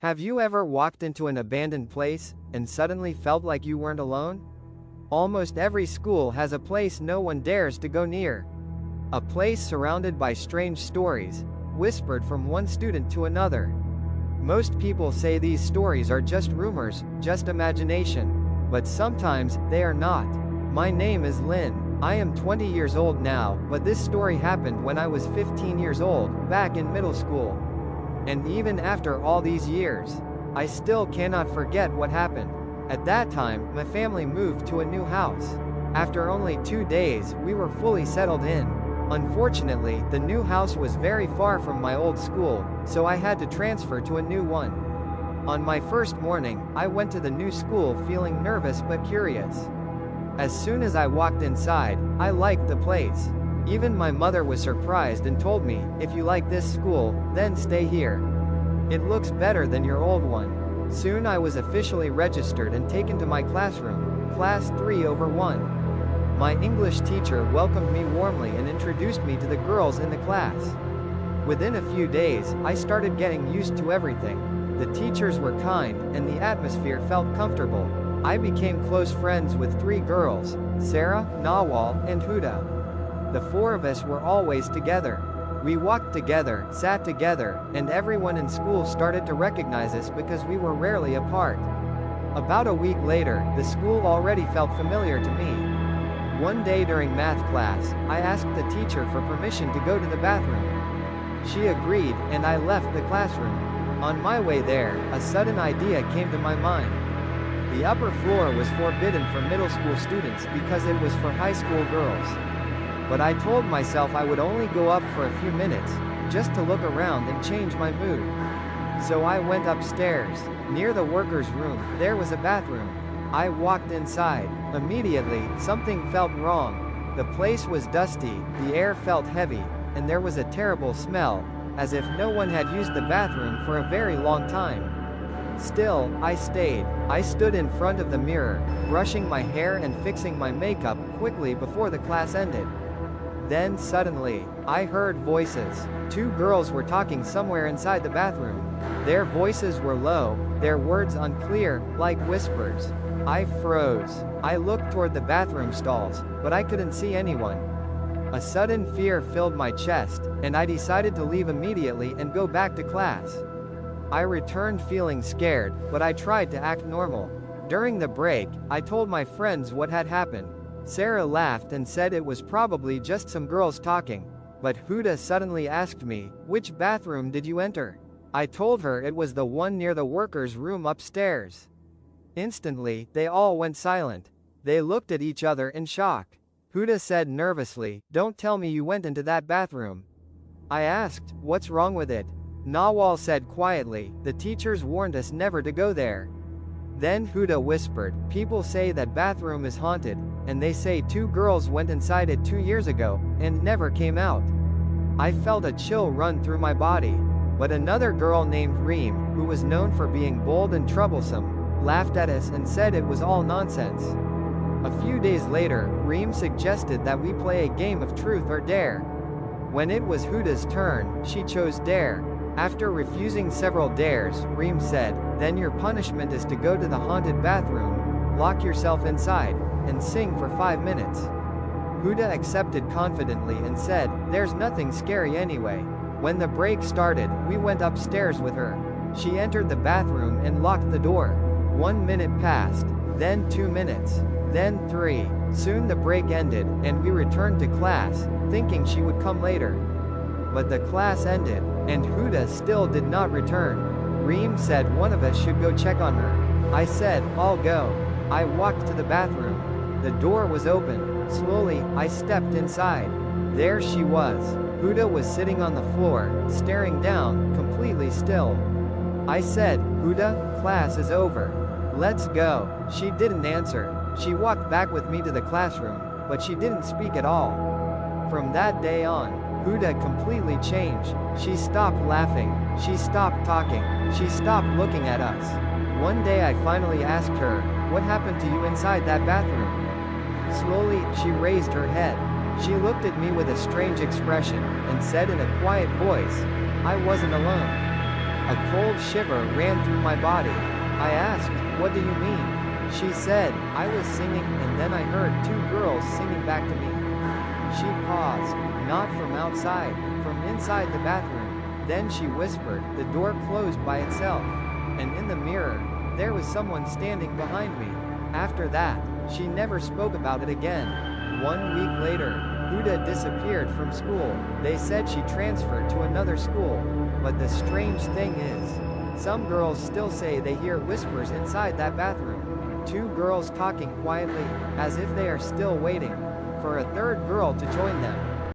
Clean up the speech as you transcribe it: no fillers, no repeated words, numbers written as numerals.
Have you ever walked into an abandoned place and suddenly felt like you weren't alone? Almost every school has a place no one dares to go near. A place surrounded by strange stories, whispered from one student to another. Most people say these stories are just rumors, just imagination. But sometimes, they are not. My name is Lynn. I am 20 years old now, but this story happened when I was 15 years old, back in middle school. And even after all these years, I still cannot forget what happened. At that time, my family moved to a new house. After only 2 days, we were fully settled in. Unfortunately, the new house was very far from my old school, so I had to transfer to a new one. On my first morning, I went to the new school feeling nervous but curious. As soon as I walked inside, I liked the place. Even my mother was surprised and told me, "If you like this school, then stay here. It looks better than your old one." Soon I was officially registered and taken to my classroom, class 3/1. My English teacher welcomed me warmly and introduced me to the girls in the class. Within a few days, I started getting used to everything. The teachers were kind, and the atmosphere felt comfortable. I became close friends with 3 girls, Sarah, Nawal, and Huda. The 4 of us were always together. We walked together, sat together, and everyone in school started to recognize us because we were rarely apart. About a week later, the school already felt familiar to me. One day during math class, I asked the teacher for permission to go to the bathroom. She agreed, and I left the classroom. On my way there, a sudden idea came to my mind. The upper floor was forbidden for middle school students because it was for high school girls. But I told myself I would only go up for a few minutes, just to look around and change my mood. So I went upstairs. Near the workers' room, there was a bathroom. I walked inside. Immediately, something felt wrong. The place was dusty, the air felt heavy, and there was a terrible smell, as if no one had used the bathroom for a very long time. Still, I stayed. I stood in front of the mirror, brushing my hair and fixing my makeup quickly before the class ended. Then suddenly, I heard voices. 2 girls were talking somewhere inside the bathroom. Their voices were low, their words unclear, like whispers. I froze. I looked toward the bathroom stalls, but I couldn't see anyone. A sudden fear filled my chest, and I decided to leave immediately and go back to class. I returned feeling scared, but I tried to act normal. During the break, I told my friends what had happened. Sarah laughed and said it was probably just some girls talking. But Huda suddenly asked me, "Which bathroom did you enter?" I told her it was the one near the workers' room upstairs. Instantly, they all went silent. They looked at each other in shock. Huda said nervously, "Don't tell me you went into that bathroom." I asked, "What's wrong with it?" Nawal said quietly, "The teachers warned us never to go there." Then Huda whispered, "People say that bathroom is haunted, and they say 2 girls went inside it 2 years ago, and never came out." I felt a chill run through my body. But another girl named Reem, who was known for being bold and troublesome, laughed at us and said it was all nonsense. A few days later, Reem suggested that we play a game of truth or dare. When it was Huda's turn, she chose dare. After refusing several dares, Reem said, "Then your punishment is to go to the haunted bathroom, lock yourself inside, and sing for 5 minutes." Huda accepted confidently and said, "There's nothing scary anyway." When the break started, we went upstairs with her. She entered the bathroom and locked the door. 1 minute passed, then 2 minutes, then 3. Soon the break ended, and we returned to class, thinking she would come later. But the class ended, and Huda still did not return. Reem said one of us should go check on her. I said, "I'll go." I walked to the bathroom. The door was open. Slowly, I stepped inside. There she was. Huda was sitting on the floor, staring down, completely still. I said, "Huda, class is over. Let's go." She didn't answer. She walked back with me to the classroom, but she didn't speak at all. From that day on, Huda completely changed. She stopped laughing. She stopped talking. She stopped looking at us. One day I finally asked her, "What happened to you inside that bathroom?" Slowly, she raised her head. She looked at me with a strange expression, and said in a quiet voice, "I wasn't alone." A cold shiver ran through my body. I asked, "What do you mean?" She said, "I was singing and then I heard two girls singing back to me." She paused, not from outside, from inside the bathroom. Then she whispered, "The door closed by itself. And in the mirror, there was someone standing behind me." After that, she never spoke about it again. 1 week later, Huda disappeared from school. They said she transferred to another school. But the strange thing is, some girls still say they hear whispers inside that bathroom. Two girls talking quietly, as if they are still waiting for a third girl to join them.